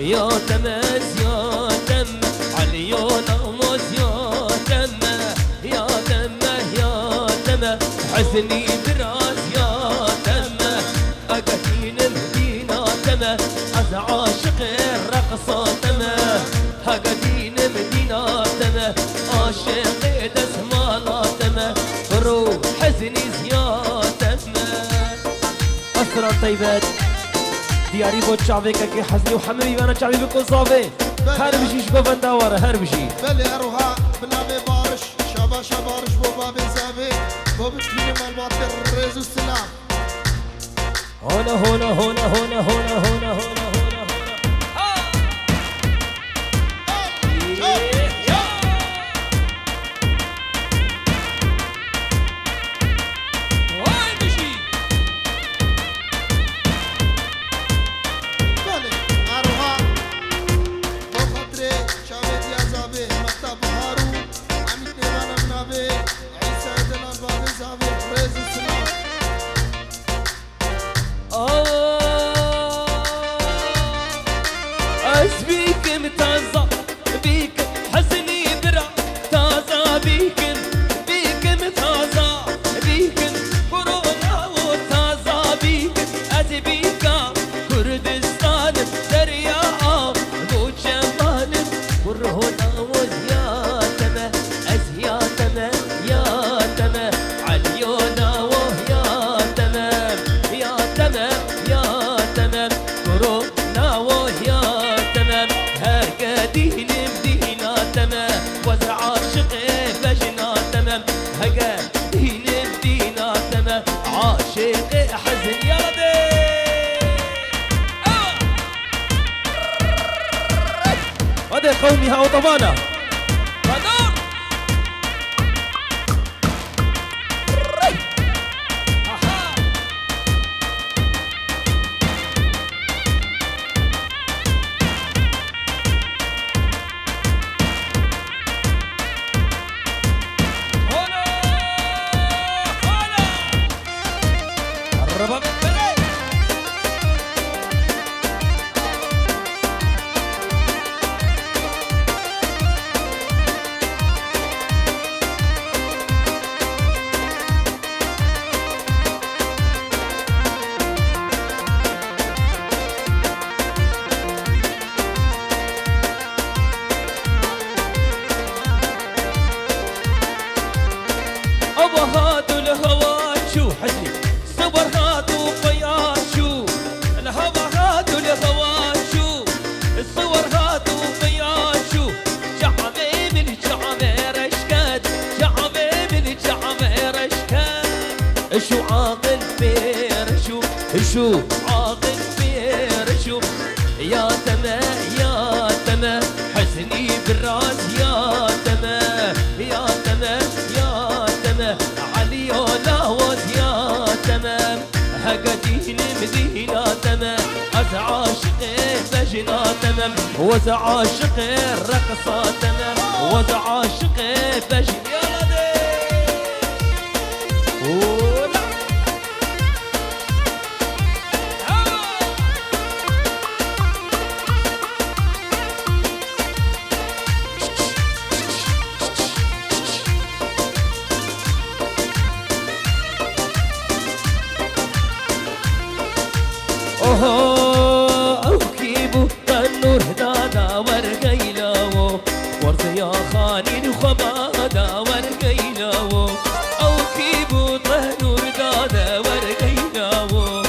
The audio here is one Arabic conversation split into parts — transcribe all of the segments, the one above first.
يا تمز يا تم عليون أموز يا تم يا تم يا تم حزني براس يا تم أقتين مدينة تم أز عاشق الرقصة تم أقتين مدينة تم عاشق دسمالة تم روح حزني زيادة تم أسرار طيبات دیاری بود چاوی که حزنی و حمری وانا چاوی بکن صافی هر بشیش گفن داوره هر بشی بله اروها بنابه بارش شابا شابارش بو بابی زابی بو بتفیل مالبات الرز والسلام هونا هونا هونا هونا هونا هونا هونا قومي ها وطبانا شو عاقل بيرشو شو عاقل بيرشو يا تما يا تما حزني بالراس يا تما وتعاشق بجنا تمام وتعاشق الرقصة تمام وتعاشق بجنا يلا دي ولا أوكيبو تنور دادا ورقيلاو ورد يا خاني الخبادا ورقيلاو أوكيبو تنور دادا ورقيلاو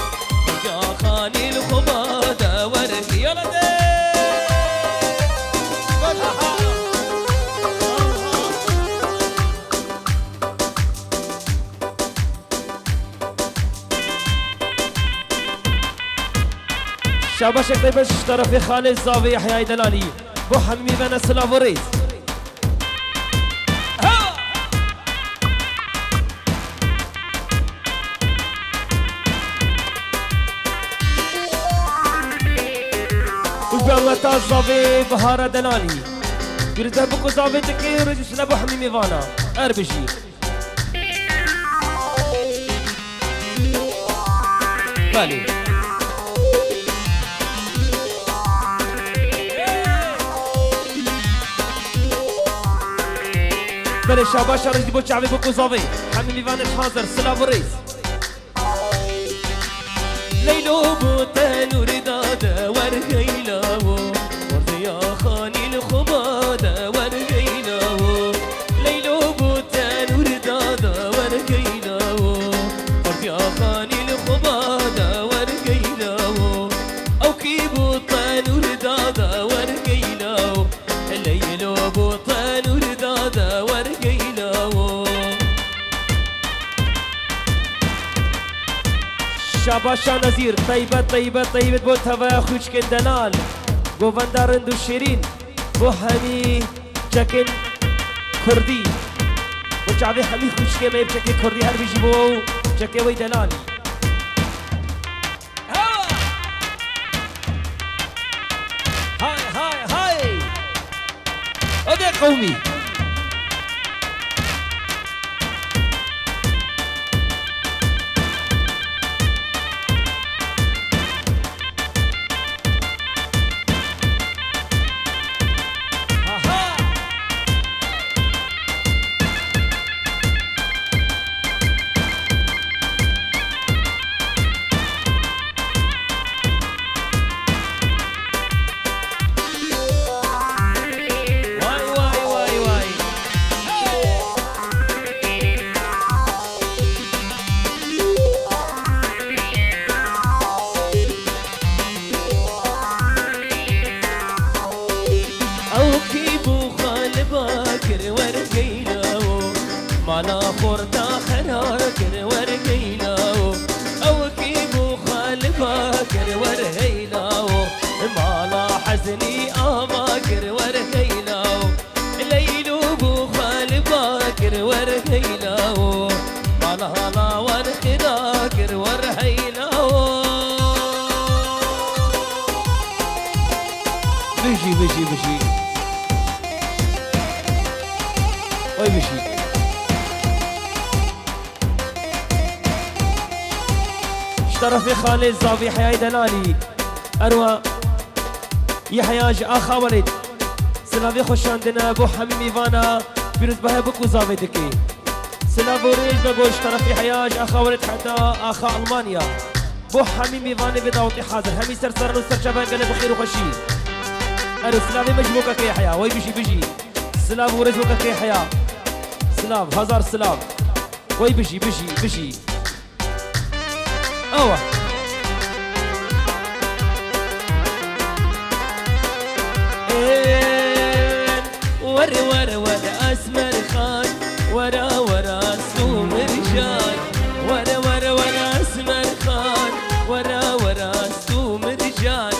يا خاني الخبادا ورقيلاو شاباشك طيبش طرفي خالد زاوية يحيى دلالي بو حميمي بنا سلافوريز وش بأمتا زاوية بهارة دلالي يريد بكو زاوية تكي رجس لبو حميمي فانا اربشي بالي بله شاباش رجدي بو شعبي بو زاوي حميمي فان الحاضر سلافوريز ليلو بو تنور دادا ورقيلاو ورد يا خاني الخبادا ورقيلاو ليلو بو تنور دادا ورقيلاو ورد يا خاني الخبادا ورقيلاو او كيبو تنور دادا ورقيلاو ليلو بو تنور دادا ورقيلاو شاباشا نزير طيبة طيبة طيبة بو توا خوشكن دلال بو فندارند و شيرين بو حمي چكن كردي بو شعبي حمي خوشكن ميب چكن كردي هر بيجي بو چكن وي دلال هاي هاي هاي ادي قومي مالا خورتا خرار كر ورقيلاو او كيبو خالفا كر ورهيلاو مالا حزني اما كر ورهيلاو ليلو بو خالفا كر ورهيلاو مالا هلا ورخدا كر ورهيلاو بيجي بيجي بيجي وي بيجي طرفي خالد زاوي يحيى دلالي اروى يحيى اخا ولد سلافي خوشاندنا بو حميمي فانا بيروز بها بكو زاوي دكي سلافوريج بقولش طرفي حياج اخا ولد حتى اخا المانيا بو حميمي فانا بداوتي حاضر همي سرسر نصر شبان قلب بخير وخشي ارو سلافي مجموكا كي يحيى وي بيجي بيجي سلاف ورجوكا كي يحيى سلاف هزار سلاف وي بيجي بيجي بيجي اوه ور ور ور اسمر خان ورا ورا سوم رجال ورا ورا ورا اسمر خان ورا ورا سوم رجال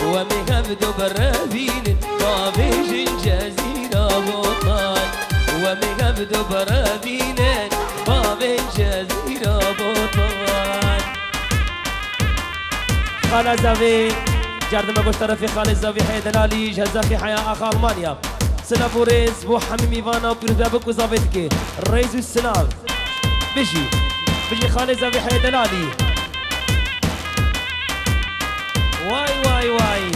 ومهبدو برابين طابج الجزيرة بطال ومهبدو برابين باب الجزيرة بطال خالة زافي جارد ما قلت طرفي خالة زافي حي دلالي جهزا في حياة أخا ألمانيا سلام بوريز بو حميمي فانا وبيروز بابك وزافيتكي الرئيس والسلام بيجي خالة زافي حي دلالي واي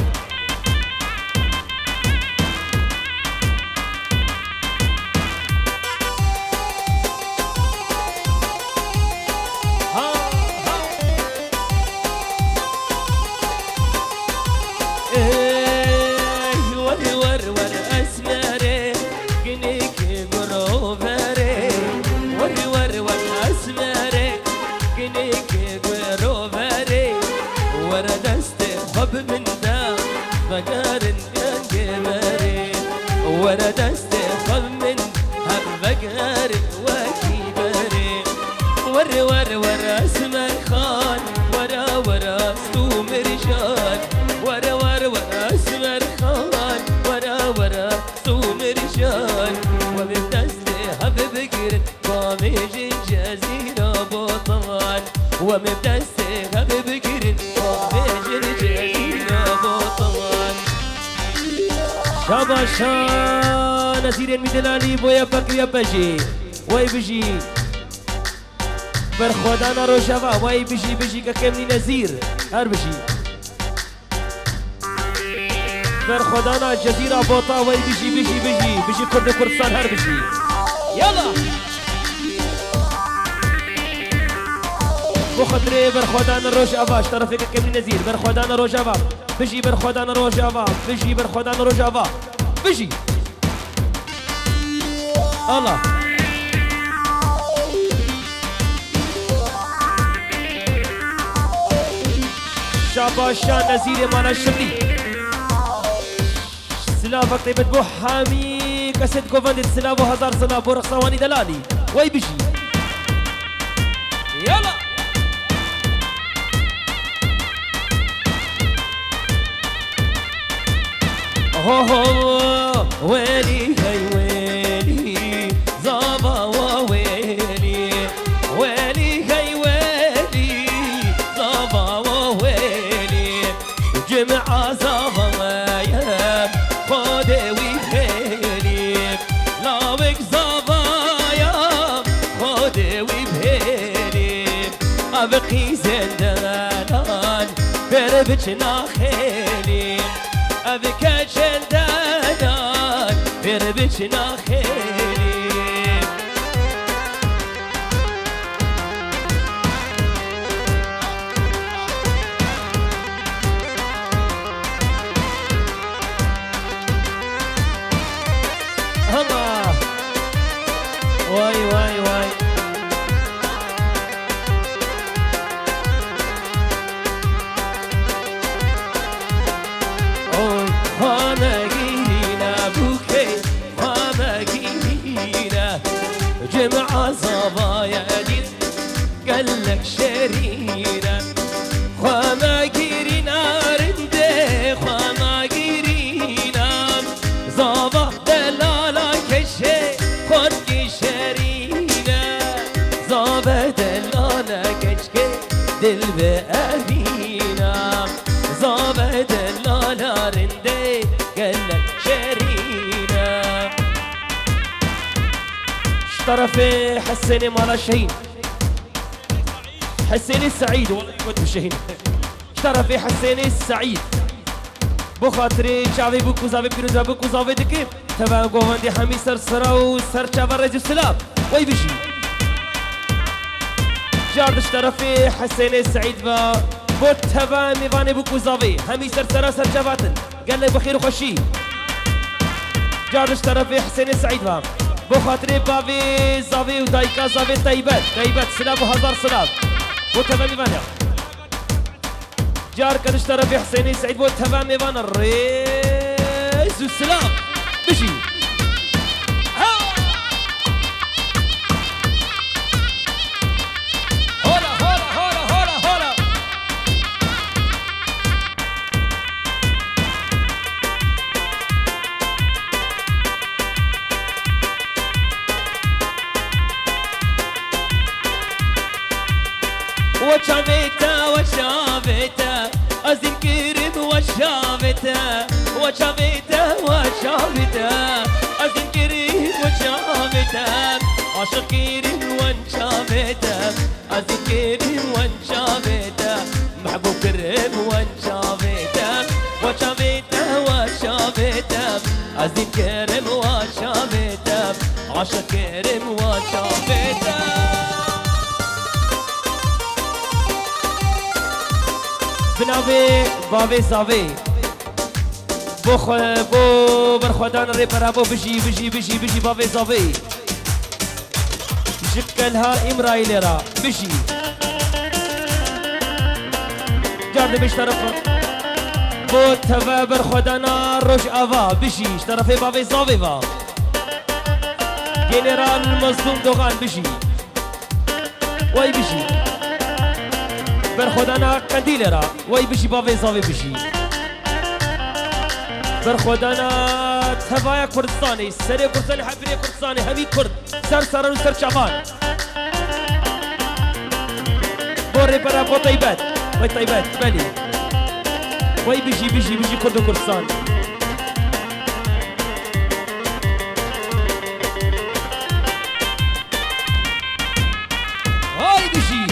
من دا بقارن ينقبري ورا دستي خذ من هالبقارن وكبري ور اسمر خان ورا سوم رجال ور اسمر خان ورا سوم رجال وبدستي حبيب قرن قامج الجزيرة بطال ومبدستي حبيب قرن قامج الجزيرة بطال شاباشا نزير ميدلالي بويا بكري بجي وي بجي برخودانا روشافا وي بجي ككمني نزير هر بجي برخودانا جزيرة بوطا وي بجي كرد كردستان هر بجي يلا بخطري برخودانا روشافا طرفك ككمني نزير برخودانا روشافا بجي برخودانا روشافا بجي الله شاباشا نزير مانا الشملي سلافك طيبت بو حامي كاسيت كوفاندت سلافو هزار سلافو رخصواني دلالي وي بجي يلا هو ويلي هي ويلي زابا وويلي ويلي هي ويلي زابا وويلي جمع زابا يا خودي وبهيلي لاوك زابا يا خودي وبهيلي أبقي زندان بربجنا خيلي أبكى جلدان بربجنا خيلي هما واي جمع صبايا دين قالك شريرة خما قيرنا رندي خما قيرنا زابا دلالا كشي خدك شريرة زابا دلالا كشكي دل بأبينا زابا دلالا رندي قالك شريرة طرفي حسيني مالا شهين حسيني السعيد والله كنت بشهين طرفي حسيني السعيد بخاطري شعبي بوكو زافي بيروزا بوكو زافي دكيم تبع قوماندي حمي سر سراو سر شعب الرجل السلام وي بشي جاردش طرفي حسيني السعيد بوت تبع ميفاني بوكو زافي حمي سر سرا سر شعباتن قال لك بخير وخشي جاردش طرفي حسيني السعيد بخاطري بابي زافي ودايكا زافي طيبات سلام وهزار سلام وتمام ميفانا جار كدش طرفي حسيني سعيد وتمام ميفانا الرئيس والسلام بشي وشافيتا أزين كريم وشافته وشافته وشافته أزين كريم وشافته عاشق كريم وشافته أزين كريم وشافته محبوب كريم وشافته وشافته وشافته أزين كريم وشافته عاشق كريم وشافته بنابي بابي صافي بو برخدان ريبرا بو بشي بابي صافي شكلها امرأي لرا بشي جارد بش طرف بو تفا برخدانا روش افا بشي طرفي بابي صافي فا جنرال مصدوم دوغان بشي واي بشي برخدانا قنديل را وای بشی با ویزاوی بشی برخدانا تبای کردستانی سر کردستانی حبری کردستانی همی کرد سر سران و سر چوان بوری برا با طیبت وای طیبت بلی وای بشی کرد و کردستان وای بشی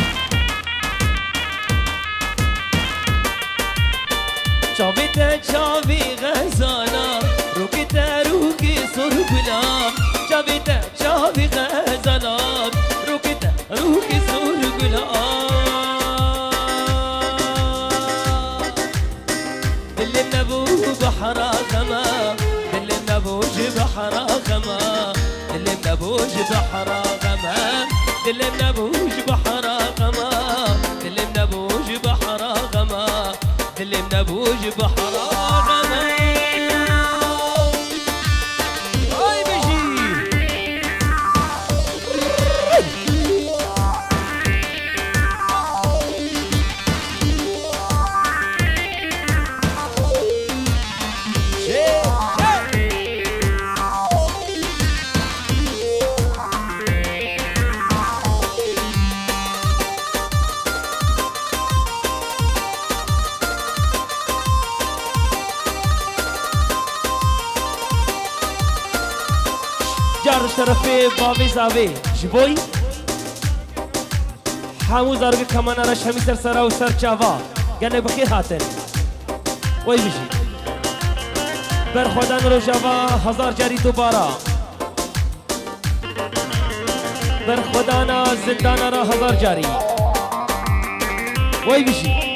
چاویت چاوی غزالا روکی سر گلام چاویت چاوی غزالا روکی سر گلام دل النبوج بحرا خما دل النبوج بحرا خما دل النبوج بحرا خما دل النبوج بحرا خما دل النبوج بحرا خما دل النبوج بحرا خما هاي بشي جارش طرفي بابي زاوي جبوي حمو زارق كمان رش همي سر سرا و سر چاوا گنه بخير هاتن وای بشي برخودان روجاوا هزار جاری دوبارا برخودانا زندانا را هزار جاری وای بشي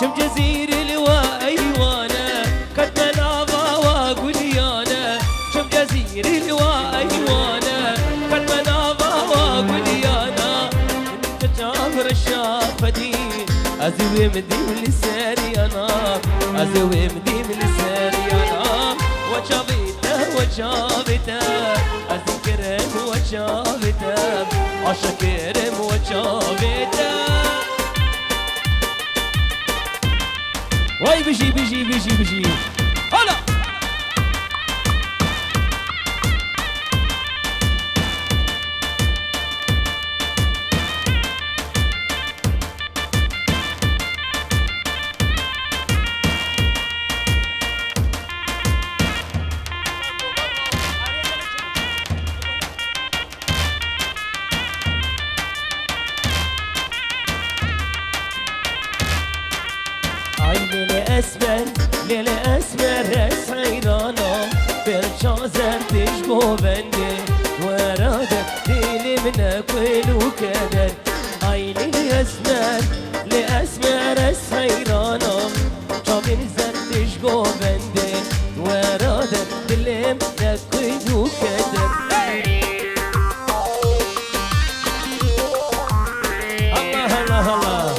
شم جزير الوا ايوانا كتبنا ضاوا قليانا شم جزير الوا ايوانا كتبنا ضاوا قليانا انت جابر الشافتي ازوي مدي لساني انا ازوي مدي لساني انا وشافته اذكرك وشافته اشكرك وشافته واي بشي هلا ليلة أسمر رس حيرانا برشازر تشبه بندي ورادك ديلي منك ويل وكدر هاي ليلة أسمر رس حيرانا شابين زر تشبه بندي ورادك ديلي منك ويل وكدر الله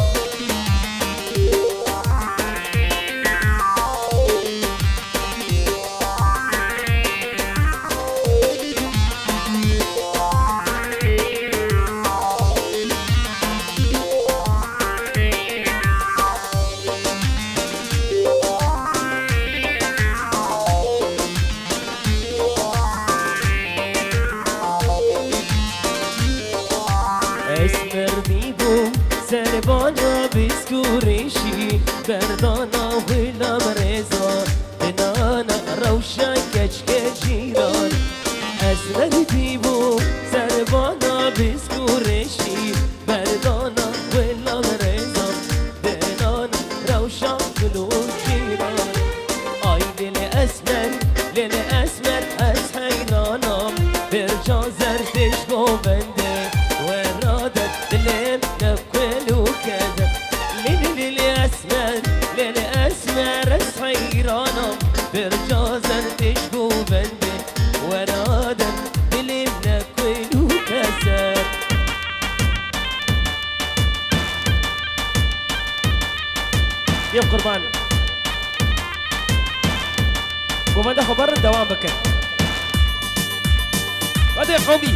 قريشي بردانا ولا مريزان بنانا روشن كش كجيران أسمر بيبو سربانا بسكوريشي بردانا ولا مريزان بنانا روشن كلو جيران آي للأسمر أسحينانا برجا زرتش بنده ورادت دلم نبكلو كذا للأسمر أسحيرانا برجا زرتش بنده ورادت دلم نبكلو كذا يا قربان وما ده خبر الدوام بكر. بعدين قومي.